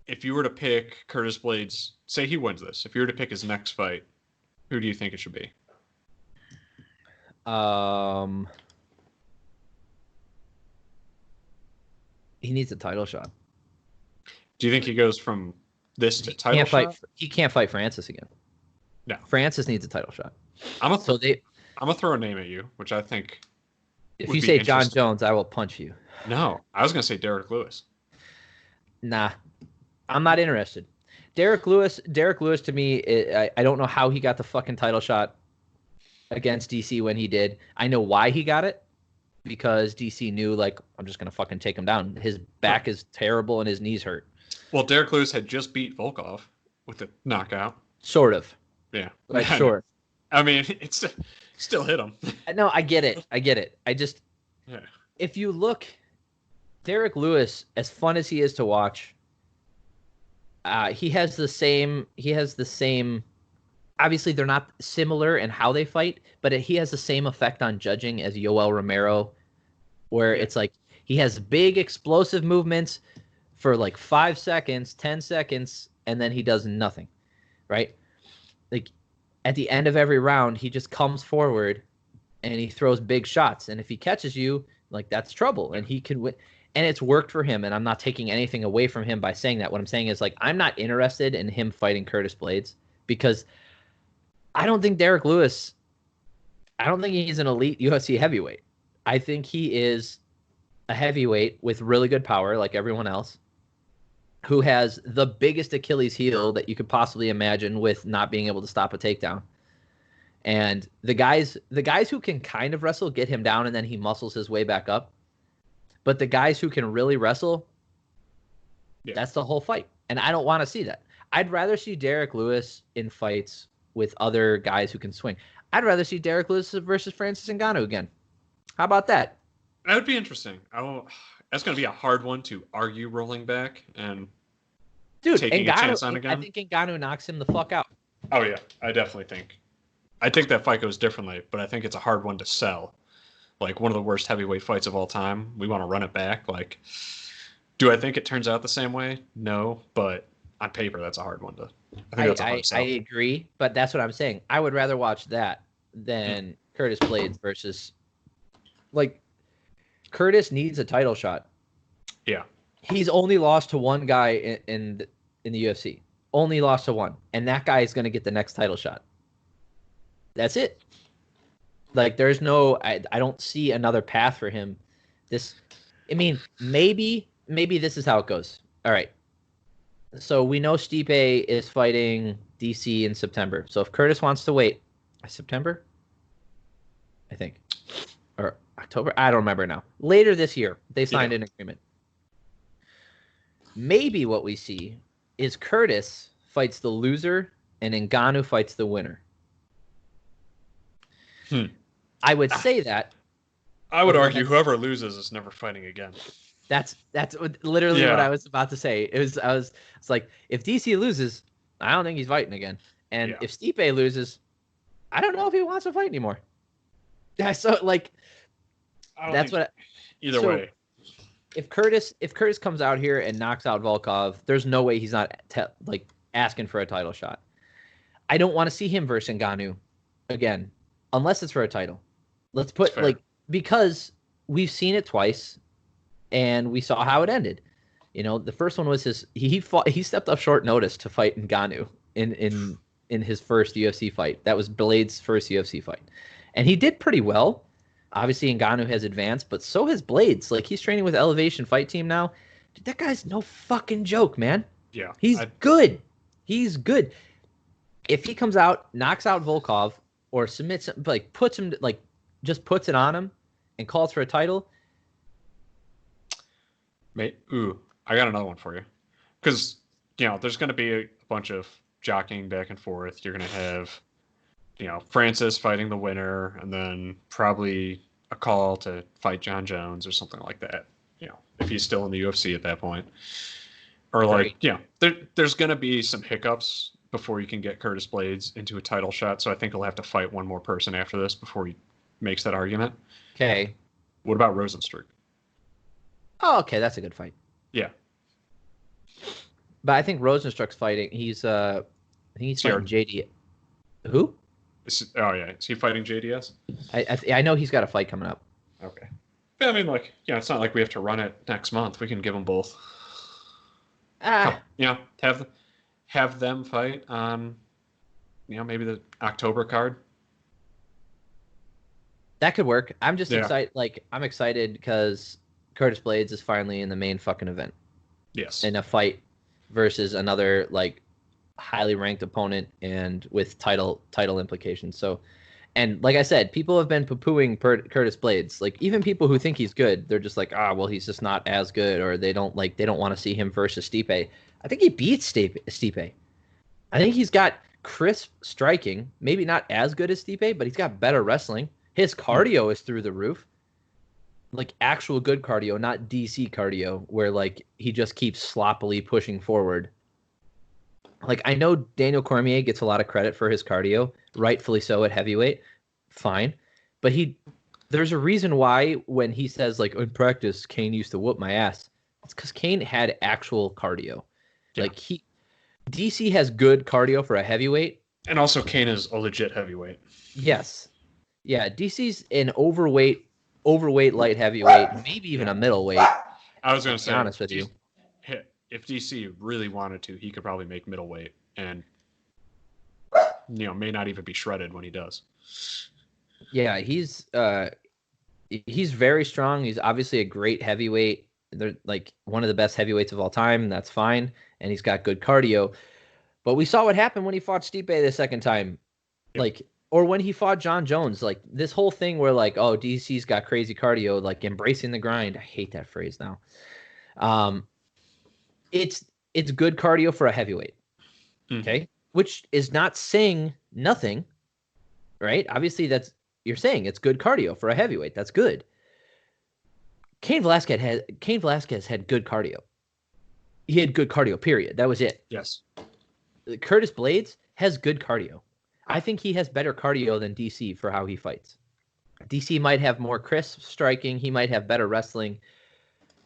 If you were to pick Curtis Blaydes, say he wins this, if you were to pick his next fight, who do you think it should be? He needs a title shot. Do you think he goes from this to title shot? He can't fight Francis again. No. Francis needs a title shot. I'm gonna throw a name at you, which I think. If you say John Jones, I will punch you. No, I was gonna say Derek Lewis. Nah, I'm not interested. Derek Lewis to me, I don't know how he got the fucking title shot against DC when he did. I know why he got it, because DC knew, like, I'm just gonna fucking take him down. His back is terrible and his knees hurt. Well, Derek Lewis had just beat Volkov with a knockout. Sort of. Yeah. Like, sure. I mean, it's still hit him. No, I get it. I just, if you look, Derek Lewis, as fun as he is to watch, he has the same. Obviously, they're not similar in how they fight, but he has the same effect on judging as Yoel Romero, where it's like he has big explosive movements for like 5 seconds, 10 seconds, and then he does nothing, right? Like at the end of every round, he just comes forward and he throws big shots. And if he catches you, like that's trouble, and he can win. And it's worked for him. And I'm not taking anything away from him by saying that. What I'm saying is like I'm not interested in him fighting Curtis Blaydes because I don't think Derek Lewis. I don't think he's an elite UFC heavyweight. I think he is a heavyweight with really good power, like everyone else, who has the biggest Achilles heel that you could possibly imagine with not being able to stop a takedown. And the guys who can kind of wrestle get him down and then he muscles his way back up. But the guys who can really wrestle, that's the whole fight. And I don't want to see that. I'd rather see Derek Lewis in fights with other guys who can swing. I'd rather see Derek Lewis versus Francis Ngannou again. How about that? That would be interesting. That's going to be a hard one to argue rolling back and taking a chance on again. I think Ngannou knocks him the fuck out. Oh, yeah. I definitely think. I think that fight goes differently, but I think it's a hard one to sell. Like, one of the worst heavyweight fights of all time. We want to run it back. Like, do I think it turns out the same way? No, but on paper, that's a hard one to. I think that's a hard sell. I agree, but that's what I'm saying. I would rather watch that than Curtis Blaydes versus. Like, Curtis needs a title shot. Yeah. He's only lost to one guy in the UFC. Only lost to one. And that guy is going to get the next title shot. That's it. Like, there's no, I don't see another path for him. Maybe this is how it goes. All right. So we know Stipe is fighting DC in September. So if Curtis wants to wait, September? I think. Or October? I don't remember now. Later this year, they signed an agreement. Maybe what we see is Curtis fights the loser and Ngannou fights the winner. I would say that. I would argue whoever loses is never fighting again. That's literally what I was about to say. It's like, if DC loses, I don't think he's fighting again. And if Stipe loses, I don't know if he wants to fight anymore. Yeah, so like that's what. Either way, if Curtis comes out here and knocks out Volkov, there's no way he's not asking for a title shot. I don't want to see him versus Ngannou again, unless it's for a title. Let's put because we've seen it twice, and we saw how it ended. You know, the first one was he stepped up short notice to fight Ngannou in his first UFC fight. That was Blaydes' first UFC fight, and he did pretty well. Obviously, Ngannou has advanced, but so has Blaydes. Like, he's training with Elevation Fight Team now. Dude, that guy's no fucking joke, man. Yeah. He's good. He's good. If he comes out, knocks out Volkov, or submits him, puts him, just puts it on him and calls for a title. Mate, I got another one for you. Because, there's going to be a bunch of jockeying back and forth. You're going to have, Francis fighting the winner, and then probably a call to fight John Jones or something like that. If he's still in the UFC at that point. Or there's going to be some hiccups before you can get Curtis Blaydes into a title shot. So I think he'll have to fight one more person after this before he makes that argument. Okay. What about Rosenstruck? Oh, okay, that's a good fight. Yeah. But I think Rosenstruck's fighting. He's fighting JD. Who? Is he fighting JDS? I know he's got a fight coming up. Okay. I mean, it's not like we have to run it next month. We can give them both. Have them fight on, maybe the October card. That could work. I'm just excited. I'm excited because Curtis Blaydes is finally in the main fucking event. Yes. In a fight versus another highly ranked opponent and with title implications. So, and like I said, people have been poo-pooing Curtis Blaydes. Like, even people who think he's good, they're just like, well, he's just not as good, or they don't want to see him versus Stipe. I think he beats Stipe. I think he's got crisp striking, maybe not as good as Stipe, but he's got better wrestling. His cardio is through the roof. Like actual good cardio, not DC cardio, where like he just keeps sloppily pushing forward. Like I know Daniel Cormier gets a lot of credit for his cardio, rightfully so at heavyweight, fine. But there's a reason why when he says like in practice, Kane used to whoop my ass. It's because Kane had actual cardio. Yeah. Like DC has good cardio for a heavyweight. And also Kane is a legit heavyweight. Yes. Yeah, DC's an overweight light heavyweight, maybe even a middleweight. I was going to say, honest with you, if DC really wanted to, he could probably make middleweight, and may not even be shredded when he does. Yeah, he's very strong. He's obviously a great heavyweight. They're like one of the best heavyweights of all time. That's fine, and he's got good cardio. But we saw what happened when he fought Stipe the second time, or when he fought John Jones. Like this whole thing where like, oh, DC's got crazy cardio, like embracing the grind. I hate that phrase now. It's good cardio for a heavyweight, okay? Which is not saying nothing, right? Obviously, you're saying it's good cardio for a heavyweight. That's good. Cain Velasquez had good cardio. He had good cardio, period. That was it. Yes. Curtis Blaydes has good cardio. I think he has better cardio than DC for how he fights. DC might have more crisp striking. He might have better wrestling.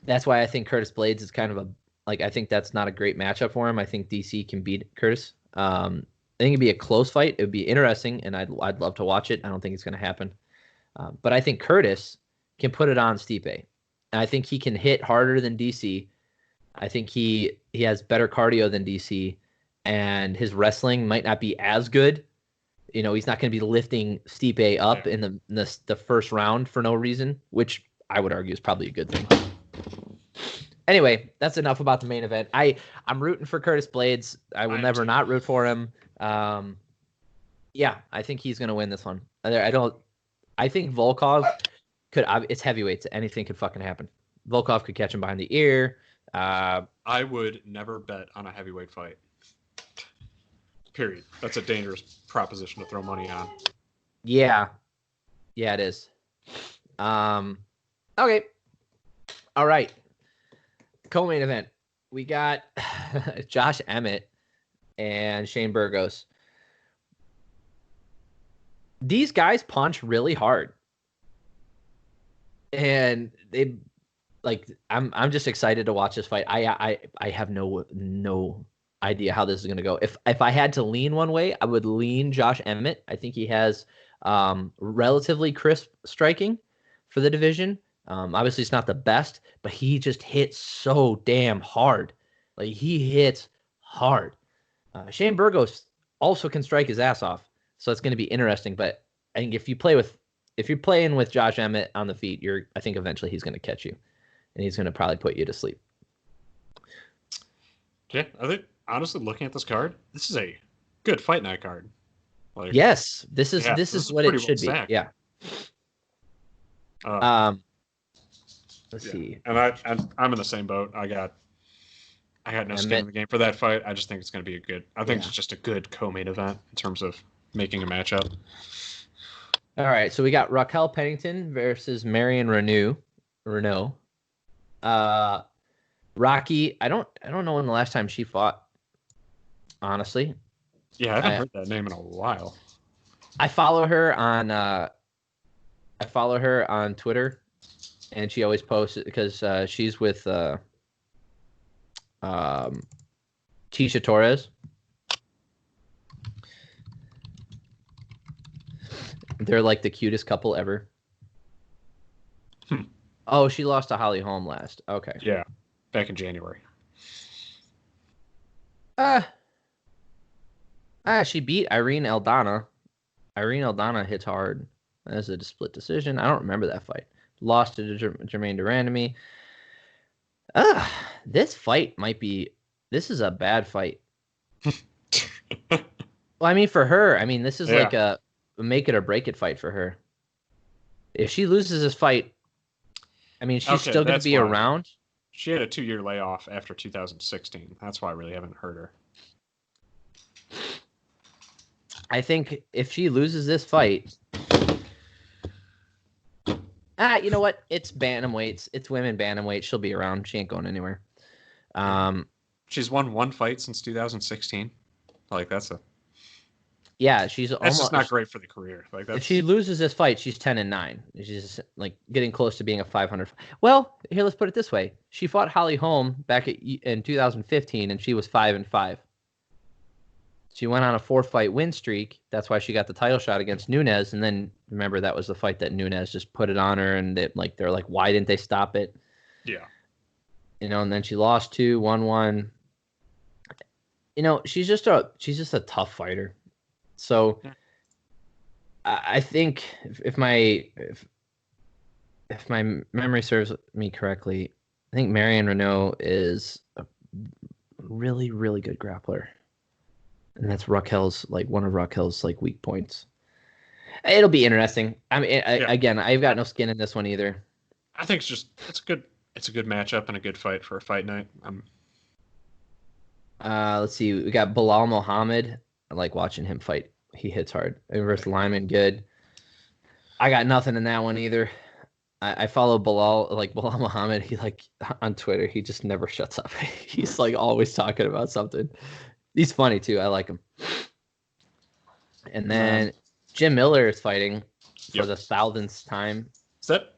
That's why I think Curtis Blaydes is kind of I think that's not a great matchup for him. I think DC can beat Curtis. I think it'd be a close fight. It would be interesting, and I'd love to watch it. I don't think it's going to happen. But I think Curtis can put it on Stipe. And I think he can hit harder than DC. I think he has better cardio than DC, and his wrestling might not be as good. He's not going to be lifting Stipe up in the first round for no reason, which I would argue is probably a good thing. Anyway, that's enough about the main event. I'm rooting for Curtis Blaydes. I will never not root for him. Yeah, I think he's going to win this one. I think Volkov could. It's heavyweights. Anything could fucking happen. Volkov could catch him behind the ear. I would never bet on a heavyweight fight. Period. That's a dangerous proposition to throw money on. Yeah, it is. Okay. All right. Co-main event. We got Josh Emmett and Shane Burgos. These guys punch really hard. And I'm just excited to watch this fight. I have no idea how this is going to go. If I had to lean one way, I would lean Josh Emmett. I think he has relatively crisp striking for the division. Obviously, it's not the best, but he just hits so damn hard. Like, he hits hard. Shane Burgos also can strike his ass off, so it's going to be interesting. But I think if you're playing with Josh Emmett on the feet, I think eventually he's going to catch you, and he's going to probably put you to sleep. Yeah, I think honestly, looking at this card, this is a good fight night card. Yes, this is what it should be. Yeah. Let's see. And I'm in the same boat. I got no skin in the game for that fight. I just think it's going to be it's just a good co-main event in terms of making a matchup. All right, so we got Raquel Pennington versus Marion Renault. Rocky, I don't know when the last time she fought. Honestly. Yeah, I haven't heard that name in a while. I follow her on Twitter, and she always posts it because she's with Tisha Torres. They're like the cutest couple ever. Oh, she lost to Holly Holm last. Okay. Yeah, back in January. She beat Irene Aldana. Irene Aldana hits hard. That's a split decision. I don't remember that fight. Lost to Jermaine Durandamy. This fight this is a bad fight. Well, I mean, for her, this is like a make it or break it fight for her. If she loses this fight, she's still going to be around. She had a 2-year layoff after 2016. That's why I really haven't heard her. I think if she loses this fight, you know what? It's bantamweights. It's women bantamweight. She'll be around. She ain't going anywhere. She's won one fight since 2016. Like that's she's that's almost just not great for the career. Like if she loses this fight, she's 10-9. She's like getting close to being a 500. Well, here, let's put it this way: she fought Holly Holm back in 2015, and she was 5-5. She went on a 4-fight win streak. That's why she got the title shot against Nunes. And then remember that was the fight that Nunes just put it on her, and they're like, why didn't they stop it? Yeah. And then she lost 2, won 1. She's just a tough fighter. So I think if my memory serves me correctly, I think Marion Renault is a really, really good grappler. And that's Raquel's one of Raquel's weak points. It'll be interesting. I mean, again, I've got no skin in this one either. I think it's a good matchup and a good fight for a fight night. Let's see. We got Bilal Muhammad. I like watching him fight. He hits hard. Versus Lyman, good. I got nothing in that one either. I follow Bilal Muhammad. He on Twitter, he just never shuts up. He's always talking about something. He's funny too. I like him. And then Jim Miller is fighting for the 1000th time. Is that?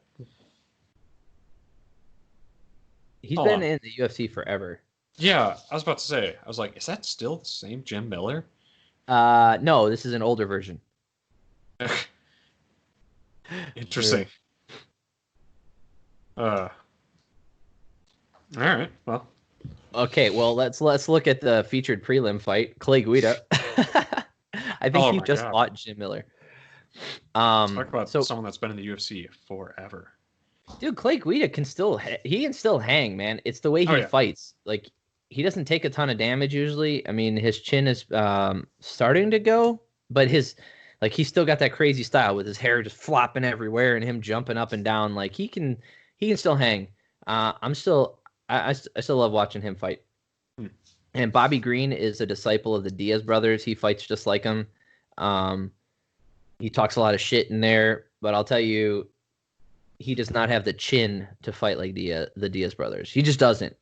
He's been in the UFC forever. Yeah, I was about to say. I was like, is that still the same Jim Miller? No, this is an older version. Interesting. All right. Well. Okay, well let's look at the featured prelim fight. Clay Guida. I think he just fought Jim Miller. Talk about someone that's been in the UFC forever. Dude, Clay Guida can still hang, man. It's the way he fights. He doesn't take a ton of damage usually. I mean, his chin is starting to go, but he's still got that crazy style with his hair just flopping everywhere and him jumping up and down. He can still hang. I still love watching him fight. And Bobby Green is a disciple of the Diaz brothers. He fights just like them. He talks a lot of shit in there, but I'll tell you, he does not have the chin to fight like the Diaz brothers. He just doesn't.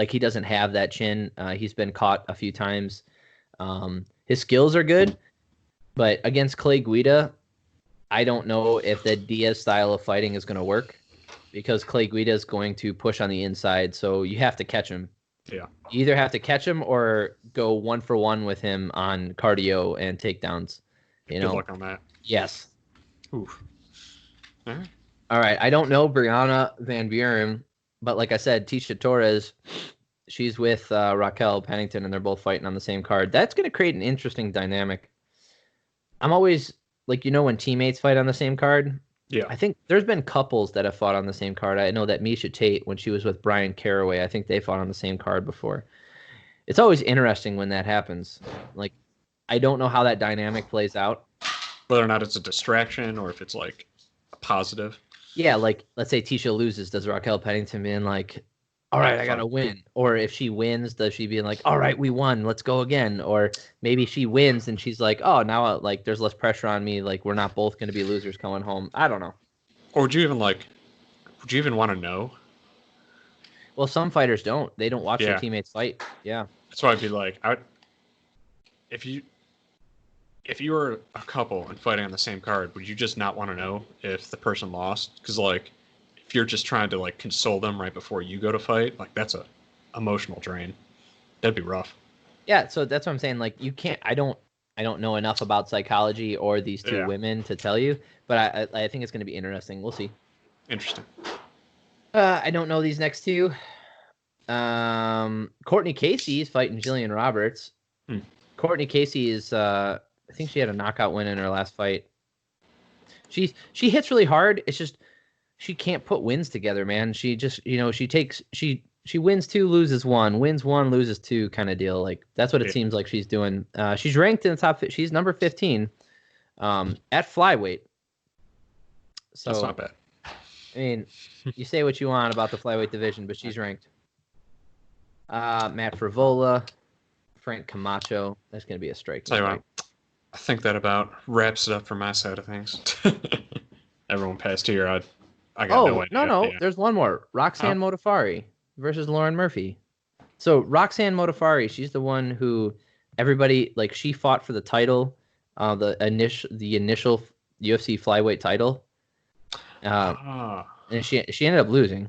He doesn't have that chin. He's been caught a few times. His skills are good, but against Clay Guida, I don't know if the Diaz style of fighting is going to work. Because Clay Guida is going to push on the inside, so you have to catch him. Yeah. You either have to catch him or go 1-for-1 with him on cardio and takedowns. Good luck on that. Yes. Oof. All right. I don't know Brianna Van Buren, but like I said, Tisha Torres, she's with Raquel Pennington, and they're both fighting on the same card. That's going to create an interesting dynamic. I'm always when teammates fight on the same card. Yeah. I think there's been couples that have fought on the same card. I know that Miesha Tate, when she was with Brian Caraway, I think they fought on the same card before. It's always interesting when that happens. I don't know how that dynamic plays out. Whether or not it's a distraction or if it's a positive. Yeah, let's say Tisha loses, does Raquel Pennington being all right, I got to win? Or if she wins, does she be all right, we won, let's go again? Or maybe she wins and she's oh, now there's less pressure on me. We're not both going to be losers going home. I don't know. Or would you even want to know? Well, some fighters don't. They don't watch their teammates fight. Yeah. That's why I'd be if you were a couple and fighting on the same card, would you just not want to know if the person lost? Because if you're just trying to console them right before you go to fight, that's a emotional drain. That'd be rough. Yeah, so that's what I'm saying. You can't. I don't know enough about psychology or these two women to tell you, but I think it's going to be interesting. We'll see. Interesting. I don't know these next two. Courtney Casey is fighting Jillian Roberts. Courtney Casey is. I think she had a knockout win in her last fight. She hits really hard. It's just she can't put wins together, man. She just she wins 2, loses 1, wins 1, loses 2 kind of deal. That's what it seems like she's doing. She's ranked in the top. She's number 15 at flyweight. So that's not bad. I mean, you say what you want about the flyweight division, but she's ranked. Matt Frivola, Frank Camacho. That's going to be a strike. I think that about wraps it up for my side of things. Everyone passed here. I got no idea. No. Yeah. There's one more. Huh? Roxanne Modafferi versus Lauren Murphy. So Roxanne Modafferi, she's the one who everybody like. She fought for the title, the initial UFC flyweight title, Ah. and she ended up losing.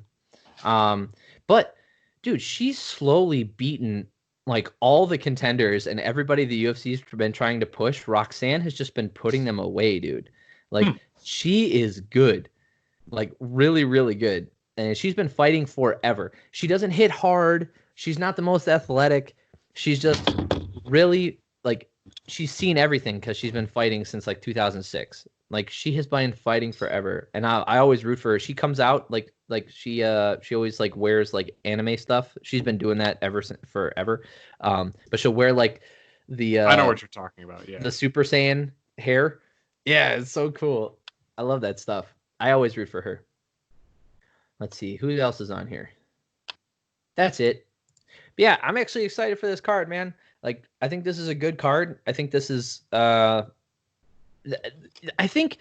Um, but dude, she's slowly beaten like all the contenders and everybody the UFC's been trying to push. Roxanne has just been putting them away, dude. Like she is good, like really, really good, and she's been fighting forever. She doesn't hit hard. She's not the most athletic. She's just really like she's seen everything because she's been fighting since like 2006. Like she has been fighting forever, and I always root for her. She comes out like she always like wears like anime stuff. She's been doing that ever since forever. But she'll wear like the I know what you're talking about. Yeah. the Super Saiyan hair. Yeah, it's so cool. I love that stuff. I always root for her. Let's see who else is on here. That's it. But yeah, I'm actually excited for this card, man. Like I think this is a good card. I think this is I think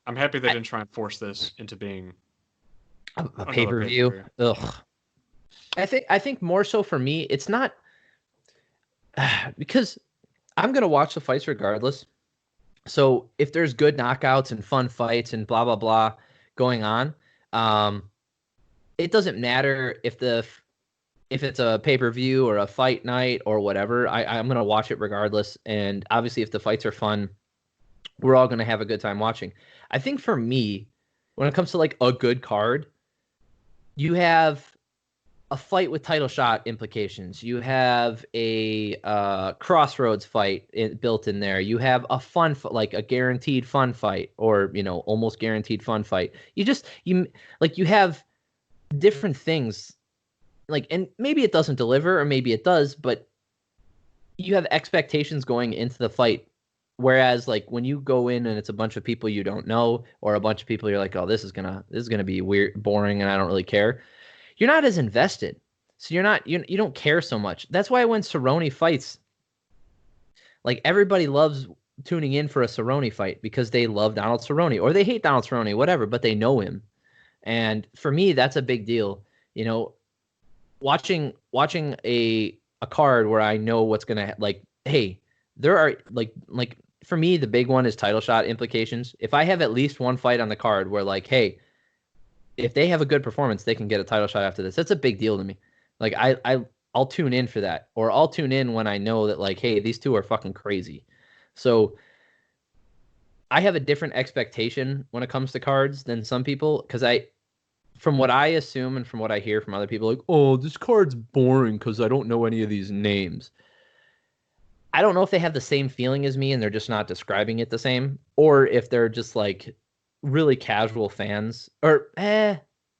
I'm happy they didn't try and force this into being a pay-per-view. Ugh. I think more so for me, it's not because I'm gonna watch the fights regardless. So if there's good knockouts and fun fights and blah blah blah going on, it doesn't matter if it's a pay-per-view or a fight night or whatever. I'm gonna watch it regardless. And obviously, if the fights are fun, we're all gonna have a good time watching. I think for me, when it comes to like a good card, you have a fight with title shot implications. You have a crossroads fight built in there. You have a fun, like a guaranteed fun fight, or almost guaranteed fun fight. You have different things, like, and maybe it doesn't deliver, or maybe it does, but you have expectations going into the fight. Whereas, like when you go in and it's a bunch of people you don't know, or a bunch of people you're like, oh, this is gonna be weird, boring, and I don't really care. You're not as invested. So you don't care so much. That's why when Cerrone fights, like everybody loves tuning in for a Cerrone fight because they love Donald Cerrone or they hate Donald Cerrone, whatever, but they know him. And for me, that's a big deal. Watching a card where I know what's gonna like, hey, there are like for me, the big one is title shot implications. If I have at least one fight on the card where like, hey, if they have a good performance, they can get a title shot after this. That's a big deal to me. Like I'll tune in for that, or I'll tune in when I know that like, hey, these two are fucking crazy. So I have a different expectation when it comes to cards than some people, because from what I assume and from what I hear from other people, like, oh, this card's boring because I don't know any of these names. I don't know if they have the same feeling as me and they're just not describing it the same, or if they're just like really casual fans, or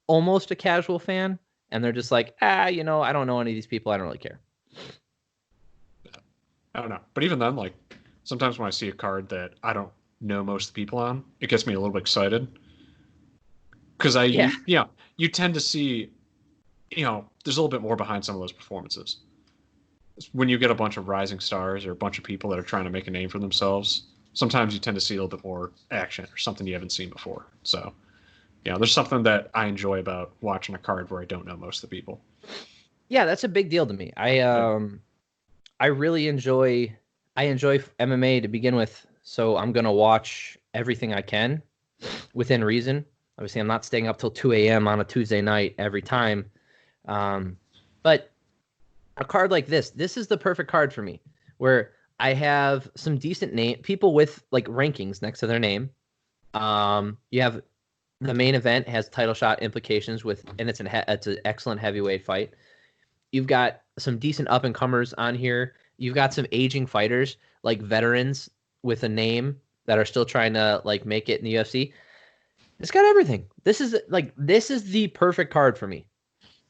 almost a casual fan, and they're just like, I don't know any of these people. I don't really care. I don't know. But even then, like sometimes when I see a card that I don't know most of the people on, it gets me a little bit excited. Because you tend to see, there's a little bit more behind some of those performances. When you get a bunch of rising stars or a bunch of people that are trying to make a name for themselves, sometimes you tend to see a little bit more action or something you haven't seen before. So, there's something that I enjoy about watching a card where I don't know most of the people. Yeah, that's a big deal to me. I really enjoy MMA to begin with, so I'm gonna watch everything I can within reason. Obviously, I'm not staying up till 2 a.m. on a Tuesday night every time. But a card like this is the perfect card for me, where I have some decent people with like rankings next to their name. You have the main event has title shot implications and it's an excellent heavyweight fight. You've got some decent up and comers on here. You've got some aging fighters, like veterans with a name that are still trying to like make it in the UFC. It's got everything. This is the perfect card for me.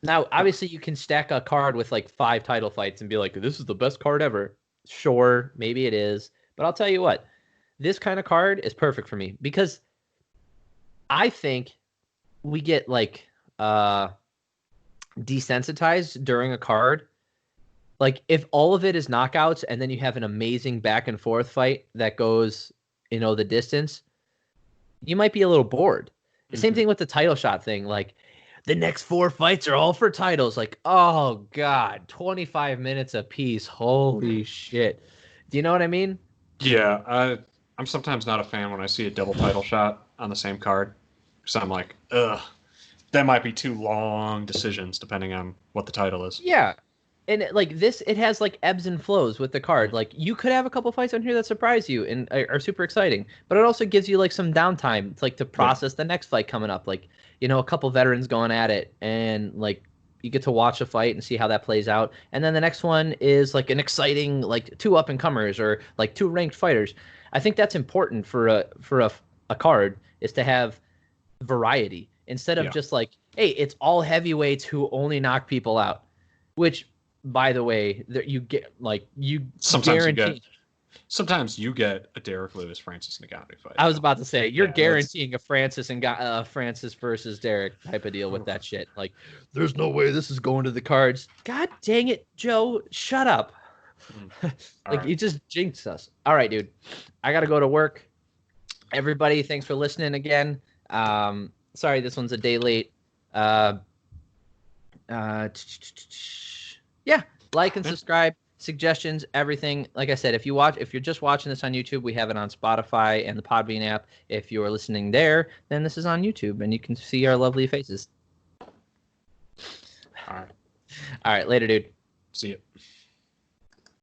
Now, obviously, you can stack a card with like 5 title fights and be like, this is the best card ever. Sure, maybe it is. But I'll tell you what, this kind of card is perfect for me because I think we get like desensitized during a card Like if all of it is knockouts and then you have an amazing back and forth fight that goes, the distance, you might be a little bored. The same thing with the title shot thing. Like the next 4 fights are all for titles. Like, oh God, 25 minutes apiece. Holy shit. Do you know what I mean? Yeah, I'm sometimes not a fan when I see a double title shot on the same card. So I'm like, ugh, that might be 2 long decisions depending on what the title is. Yeah. And like this, it has like ebbs and flows with the card. Like you could have a couple fights on here that surprise you and are super exciting, but it also gives you like some downtime. It's like to process the next fight coming up. Like, a couple veterans going at it, and like you get to watch a fight and see how that plays out. And then the next one is like an exciting, like 2 up and comers or like 2 ranked fighters. I think that's important for a card, is to have variety instead of just like, hey, it's all heavyweights who only knock people out, which, by the way, you get like sometimes you get a Derek Lewis Francis Ngannou fight. I was about to say you're guaranteeing a Francis versus Derek type of deal with that shit. Like, there's no way this is going to the cards. God dang it, Joe, shut up. You just jinxed us. All right, dude, I gotta go to work. Everybody, thanks for listening again. Sorry, this one's a day late. Yeah, like and subscribe, suggestions, everything. Like I said, if you're just watching this on YouTube, we have it on Spotify and the Podbean app. If you're listening there, then this is on YouTube and you can see our lovely faces. All right, later, dude. See you.